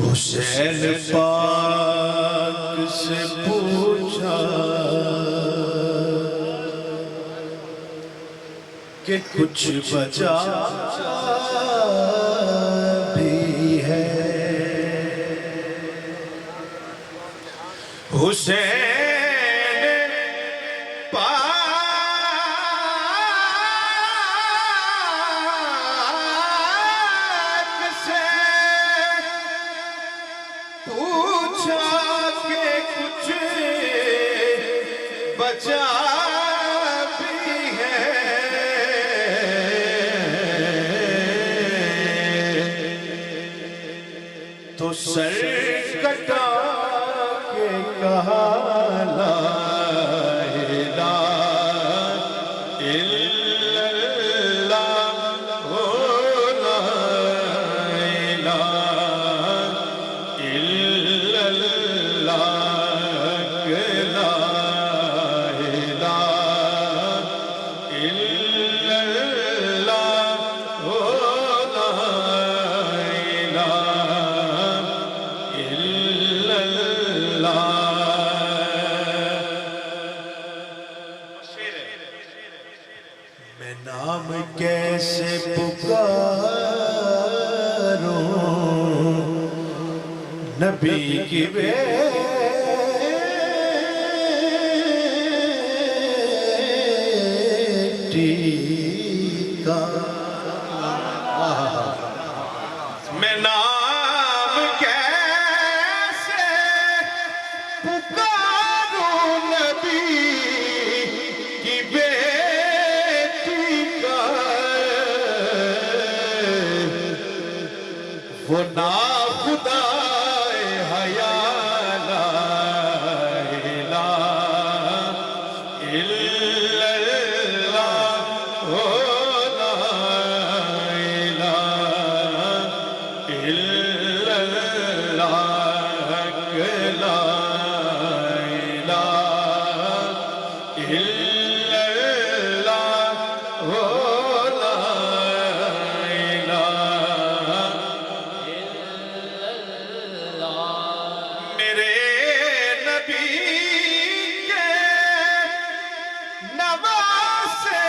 حسین پاک سے پوچھا کہ کچھ بچا بھی ہے حسین بچا بھی ہے تو سر کٹا کے کہا لا الہ الا اللہ لا الہ الا اللہ میں نام کیسے پکاروں نبی کی بیٹی کا میں نام کیسے پکاروں نبی کی بیٹی کا وہ ناخدا حیا لا الہ الا اللہ لا الہ الا اللہ لا الہ الا اللہ لا الہ میرے نبی کے نواسے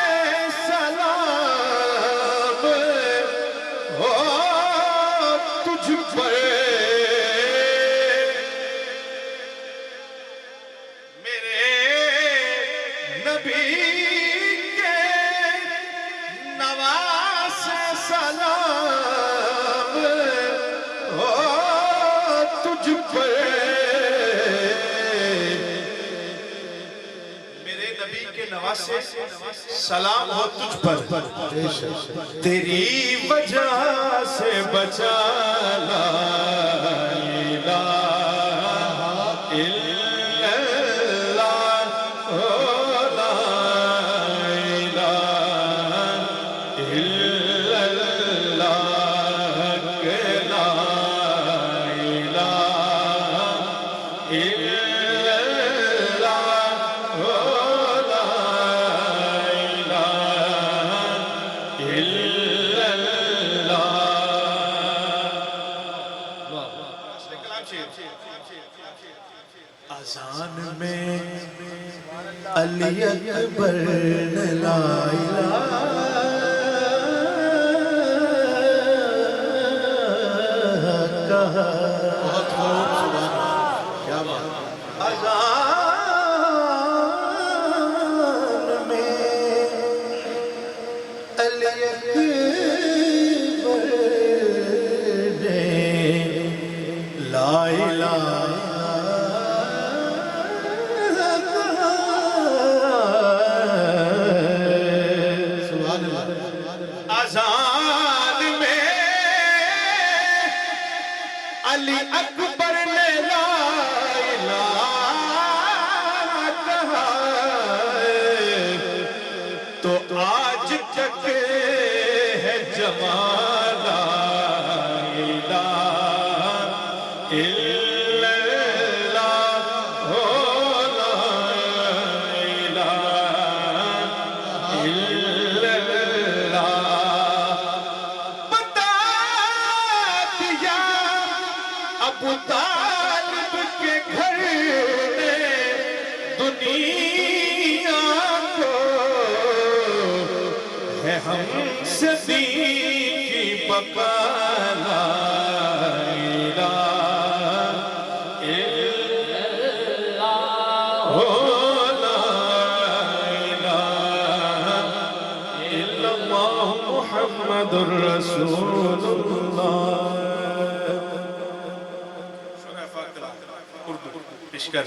سلام ہو تجھ پر میرے نبی کے نواسے سلام ہو تجھ پر میرے نبی کے نواسے سلام ہو تجھ پر تیری وجہ سے بچا لا الہ الا اللہ لا الہ الا اللہ لا الہ الا اللہ لا الہ الا اللہ اذان میں علی اکبر نے لا الہ کہا بہت خوب سبحان کیا بات اذان میں علی علی اکبر نے لا الہ سبحان اللہ اذان میں علی اکبر نے لا الہ کہا تو آج تک ہے جمال لا الہ الا اللہ ہو لا الہ الا اللہ بتا دیا ابو طالب کے گھر نے دنیا کو ہے ہم سے دین کی بقا لا الہ الا اللہ ہو لا الہ الا اللہ محمد رسول اللہ پیش کر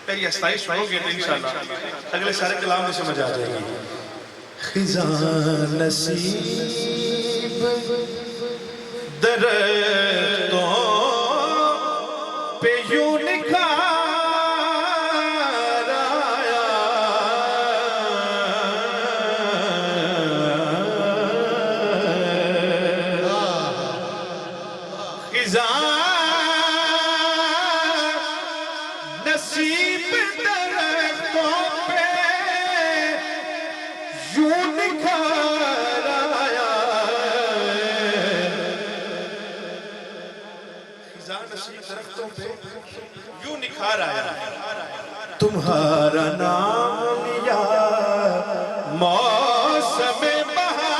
پہلی استائش سنو گے تو انشاءاللہ اگلے سارے کلام میں سمجھ آ جائے گی خزاں نصیب درختوں پہ یوں نکھار آیا خزاں نصیب درختوں پہ یوں نکھار آیا خزاں نصیب درختوں پہ یوں نکھار آیا تمہارا نام لیا موسم بہار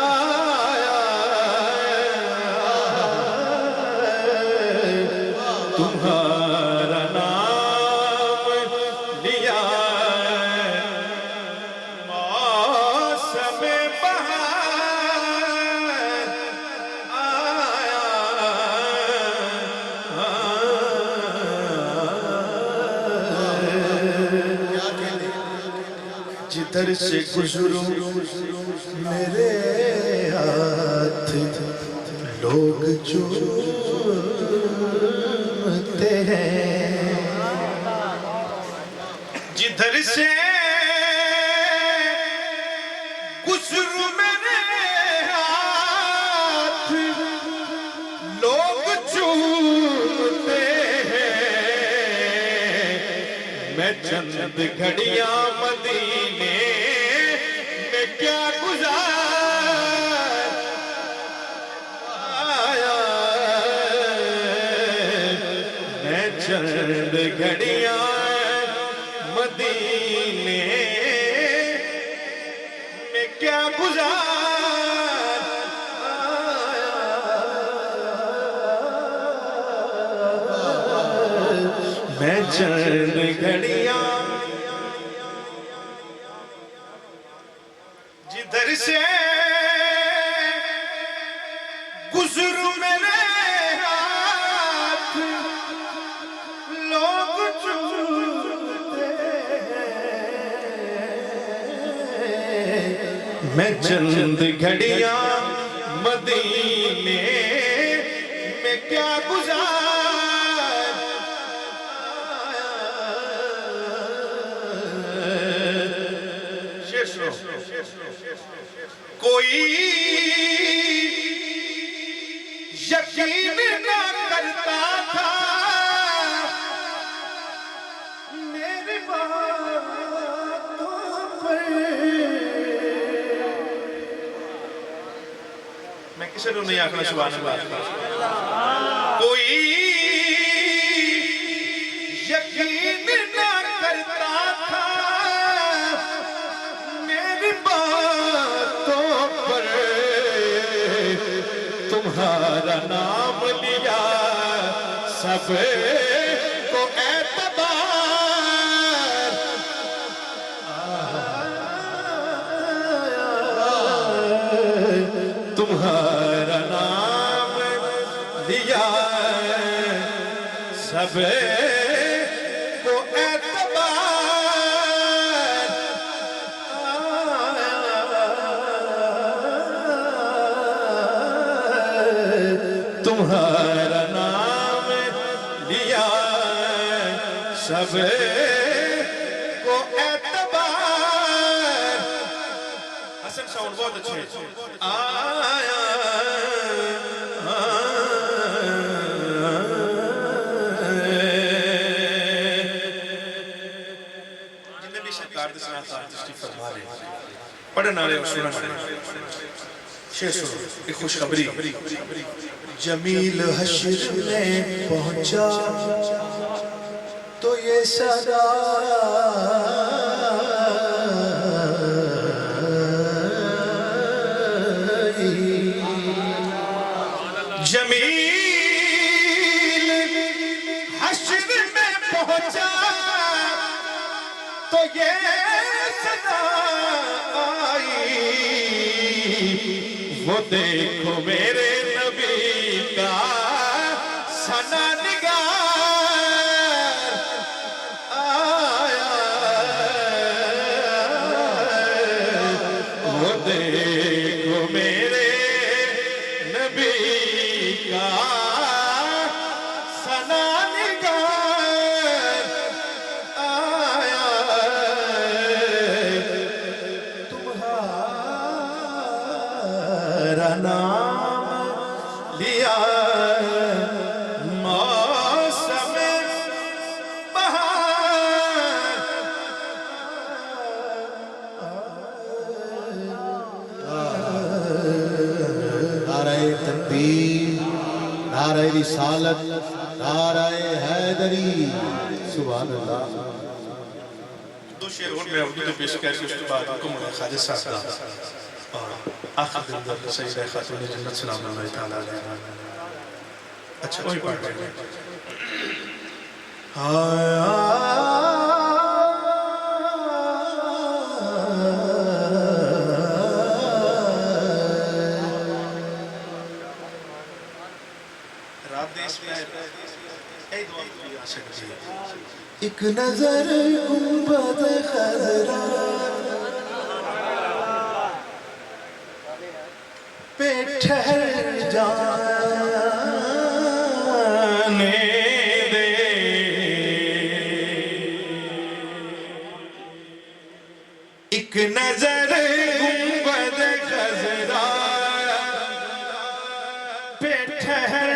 آیا تمہارا نام لیا موسم بہار آیا جدھر سے گزروں میرے ہاتھ لوگ چومتے ہیں جدھر سے گزروں میرے ہاتھ لوگ چومتے ہیں میں چند گھڑیاں مدینے میں کیا گزار آیا میں چند گھڑیاں مدینے میں کیا گزار آیا میں چند گھڑیاں جدھر سے گزروں میرے ہاتھ لوگ چومتے ہیں میں چند گھڑیاں مدینے میں کیا گزار شیر سنو کوئی یقین نہ کرتا تھا میری باتوں پر میں کسی نے نہیں آکھنا سبحان اللہ کوئی نام لیا سب کو اعتبار تمہارا نام لیا سب کو اعتبار تمہارا نام لیا سب کو اعتبار حسن ساؤنڈ بہت اچھے آیا جنہیں بھی سرکار دے سنات آرٹسٹی فرما رہے پڑھنا رہے اور سننا رہے شیئر سنو ایک خوشخبری جمیل حشر میں پہنچا تو یہ صدا جمیل حشر میں پہنچا تو یہ صدا آئی وہ دیکھو میرے نبی کا سنا نگار آیا وہ دیکھو میرے نبی کا سنا نگار آیا تمہارا نام لیا موسم بہار نعرہ تکبیر نعرہ رسالت نعرہ حیدری سبحان اللہ دو شعر اور میں اردو تو پیش کر کے اس کے بعد حکم ہوئے خالد صاحب کا آخر دن در سیدہ خاتون جنت سلام اللہ تعالیٰ علیہ اچھا وہی پڑھ رہے ہیں رات دیس میں اے دعا بھی آ سکتی ہے ایک نظر گنبد خضرا پہ ٹھہر جانے دے ایک نظر گنبد خضرا پہ ٹھہر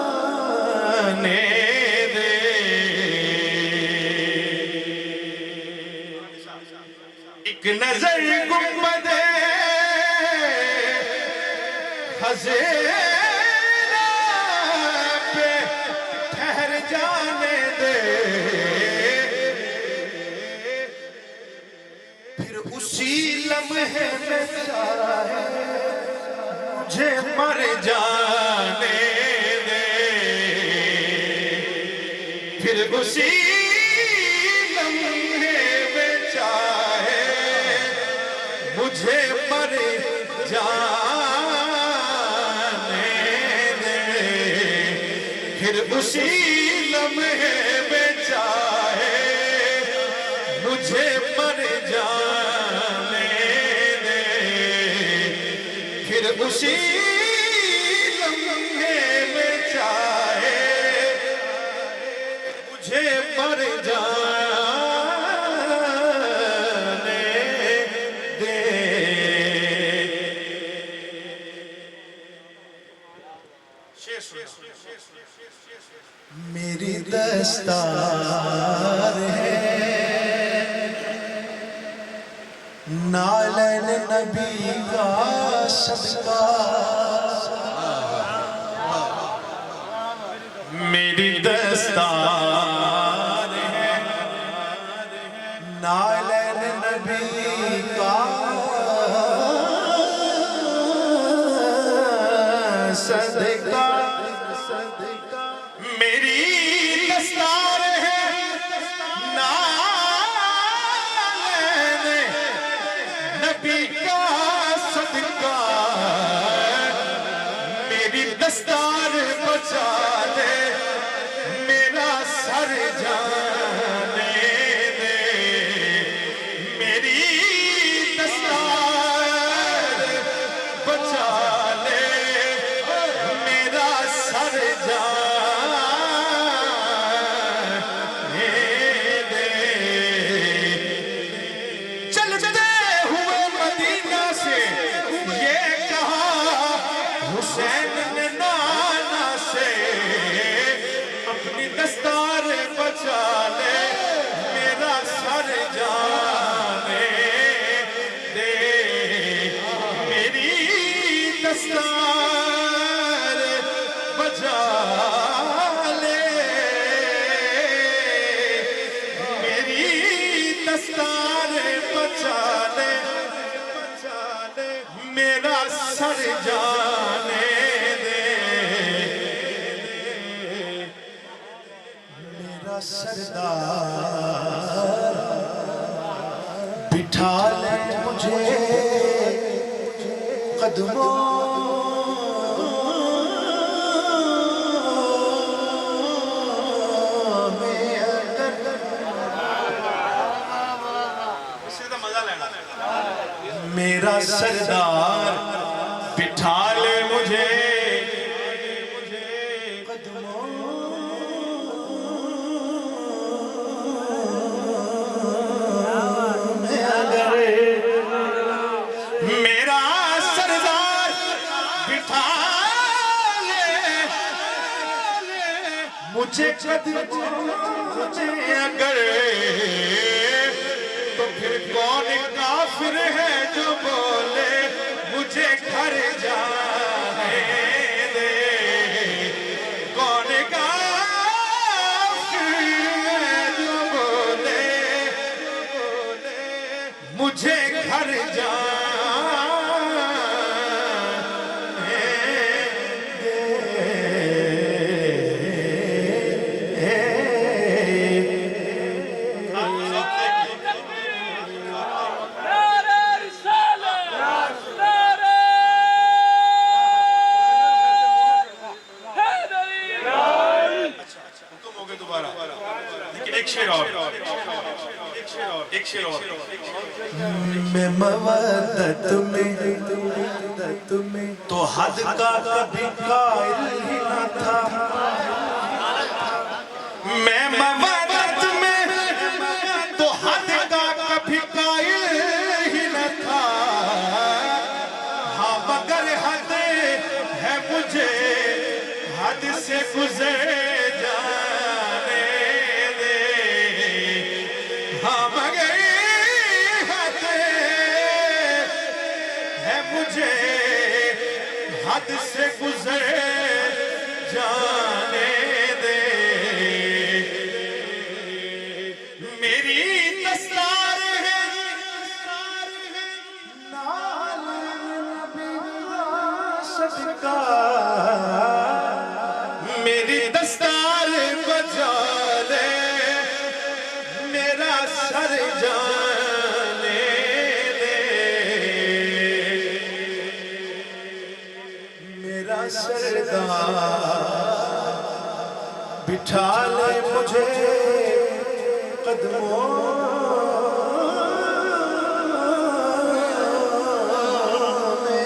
جانے دے ایک نظر گنبد خضرا پہ ٹھہر جانے دے پھر اسی لمحے میں چاہے مجھے مر جانے دے پھر اسی لمحے میں چاہے مجھے مر جانے دے پھر اسی لمحے میں چاہے مجھے مر جانے دے پھر اسی لمحے میں چاہے مجھے مر جانے دے میری دستار ہے نالین نبی کا صدقہ میری دستار ہے نالین نبی کا صدقہ میری دستار ہے نالین نبی کا صدقہ میری دستار بچا دے میرا سر جانے دے میری دستار بچا لے میرا سر جانے دے چلتے ہوئے مدینہ سے یہ کہا حسین نے نانا سے اپنی دستار بچا لے میرا سر جانے دے میری دستار بچا لے میری دستار بچا لے میرا سر جانے دے میرا سردار بٹھا لے مجھے قدموں میں اگر میرا سردار بٹھا لے مجھے میرا سردار بٹھا لے مجھے مجھے اگر تو پھر کون کافر ہے جو بولے مجھے گھر جانے دے کون کافر ہے جو بولے مجھے گھر میں مودت میں تو حد کا کبھی قائل ہی نہ تھا میں مودت میں تو حد کا کبھی قائل ہی نہ تھا ہاں مگر حد ہے مجھے حد سے گزر جانے دے ہاں مگر مجھے حد سے گزر جانے دے میری دستار ہے نال نبی کا صدقہ میری دستار بچا لے میرا سر جانے سردار بٹھا لے مجھے قدموں میں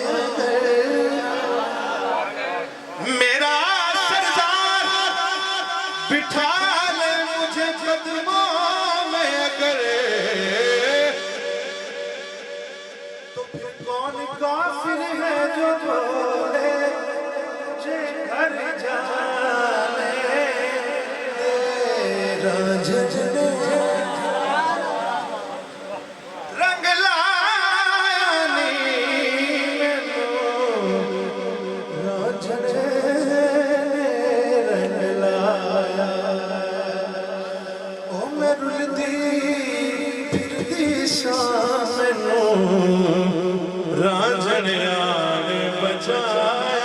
میرا سردار بٹھا لے مجھے قدموں میں اگر تو پھر کون کافر ہے جو بولے گھر جانے دے راجن رنگ لانی راجن رنگ لایا او میں رلدی پھردی سامنوں راجن آن بچایا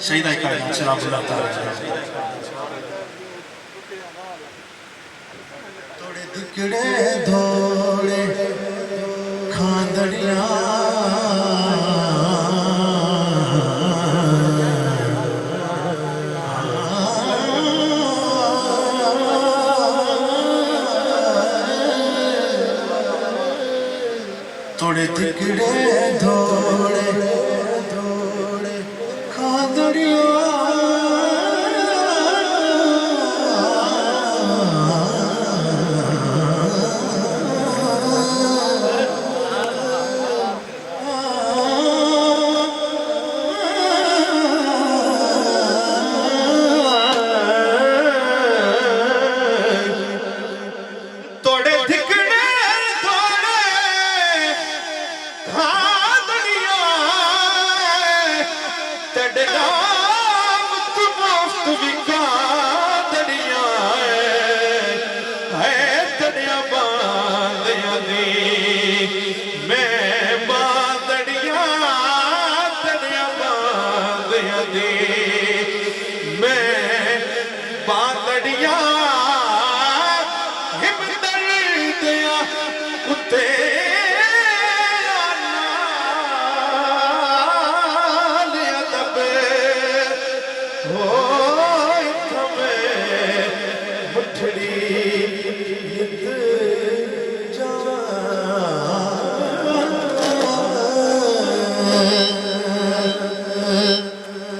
سیدہ کائنات سلام اللہ تعالیٰ توڑے دکڑے دھوڑے کھاندڑیاں توڑے دکڑے دھوڑے کھاندڑیاں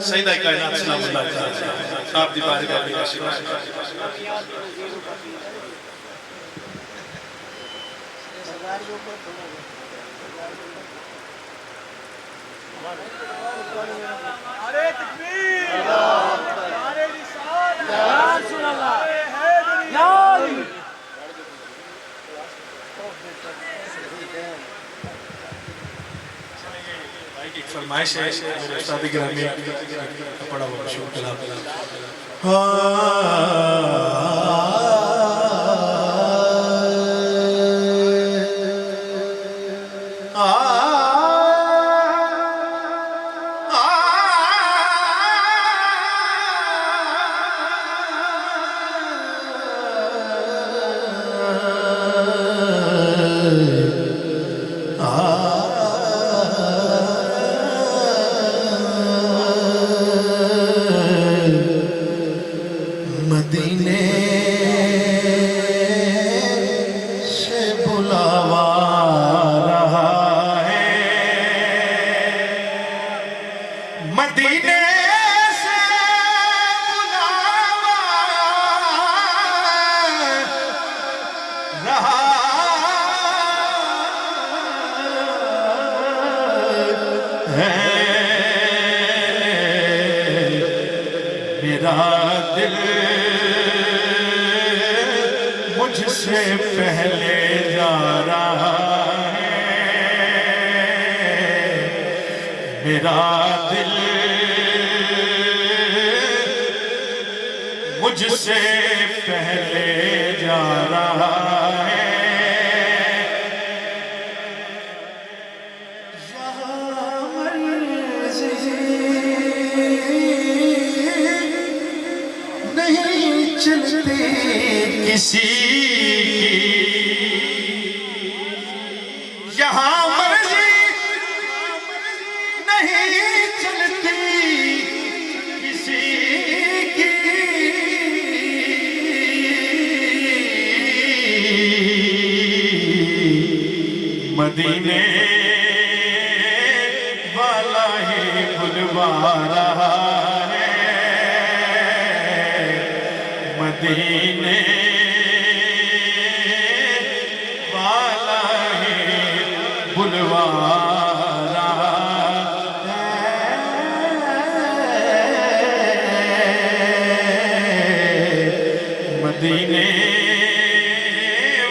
سیدہ کائنات سلام اللہ تعالیٰ آپ دی بارگاہ میں تشریف لائے نعرہ تکبیر نعرہ رسالت یا رسول اللہ یا علی ایک فرمائش ہے میرے استاد گرامی پڑھا ہوا مشہور کلام مدینے سے بلاوا رہا ہے مدینے سے بلاوا رہا ہے میرا دل مجھ سے پہلے جا رہا ہے میرا دل مجھ سے پہلے جا رہا ہے نہیں چلتی کسی یہاں مرضی نہیں چلتی کسی کی مدینے والا ہی بلوا رہا ہے مدینے والا ہی بلوا رہا ہے مدینے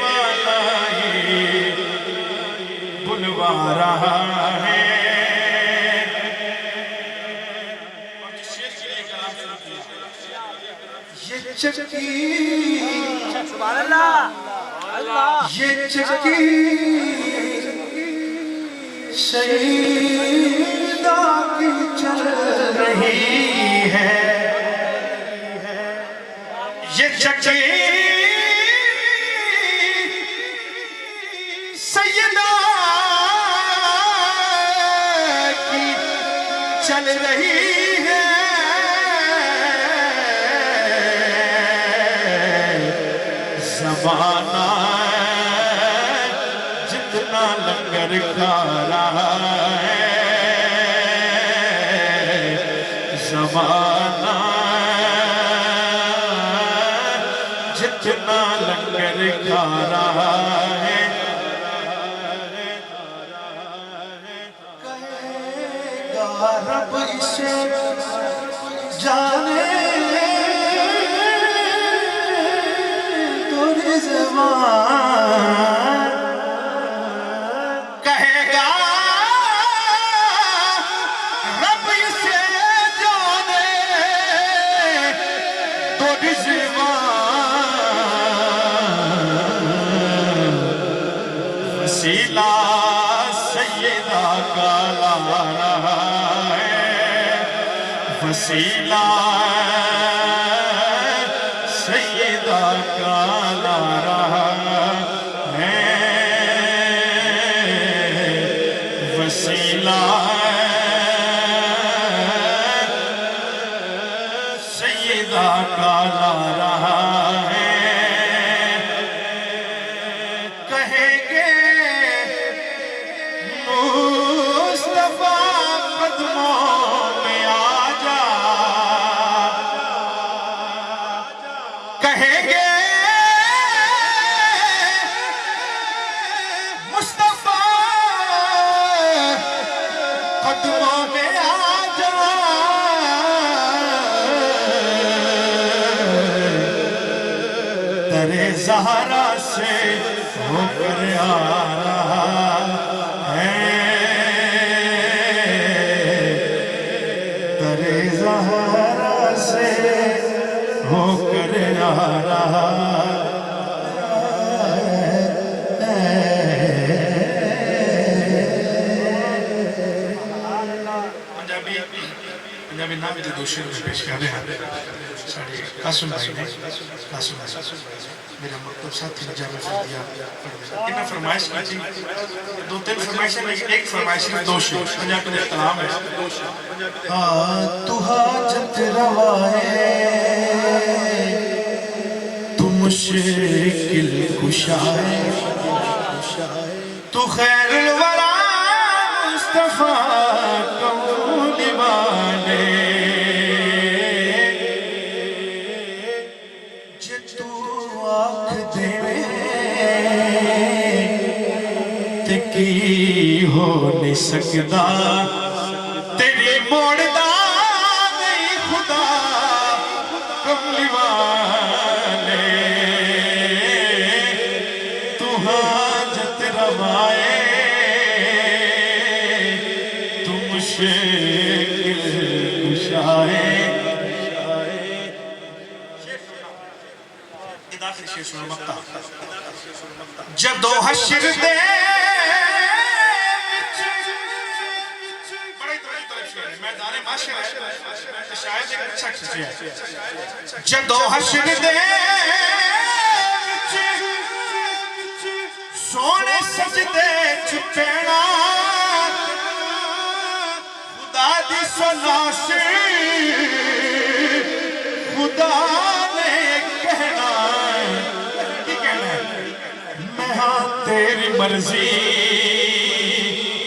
والا ہی بلوا رہا ہے یہ چکی سبحان اللہ اللہ یہ چکی سیدہ کی چل رہی رہی ہے زمانہ جتنا لنگر کھا رہا ہے زمانہ جتنا لنگر کھا رہا ہے کہے گا رب اسے جانے تو رضوان کہے گا رب اسے جانے تو رضوان وسیلہ سیدہ کا لا رہا ہے وسیلہ سیدہ کا لا رہا ہے وسیلہ سیدہ کا لا رہا ہے کہیں گے مصطفیٰ قدموں میں آ جا کہیں گے مصطفیٰ قدموں میں آ جا ترے زہرا سے ہو کر آ رہا ہے ترے زہرا سے ہو کر آ رہا پنجابی نام دے دو شیر میں پیش کر رہے ہیں ساڑھے قاسم بھائی نے قاسم بھائی میرا مکتب ساتھی نے جامعہ فردیہ انہا فرمائش کی تھی دو تین فرمائشیں لیکن ایک فرمائش کی دو شیر پنجابی نے احترام ہے تو حاجت روائے تو مشکل کشائے تو خیر الورا مصطفیٰ کون والے جے تو آنکھ دے تے کی ہو نہیں سکدا تیری موڑدا نہیں خدا کملی والے تو حاجت روائے تو مشکل کشائے جدو حشر دے جدو حشر دے سونے سجدے چھپینا خدا دی سنا سے خدا نے کہنا میں ہاں تیری مرضی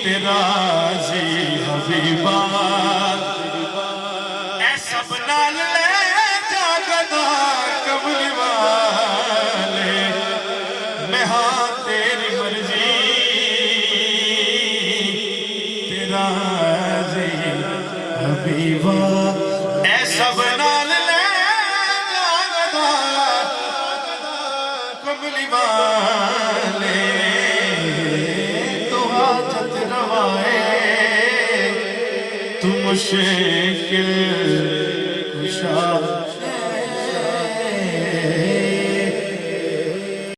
تیرا راضی حبیبہ اے سب نال لے جاگدا کملی والے میں ہاں تیری مرضی تیرا راضی حبیبہ اے سب نال لے جاگدا کملی والے تو حاجت روائے تو مشکل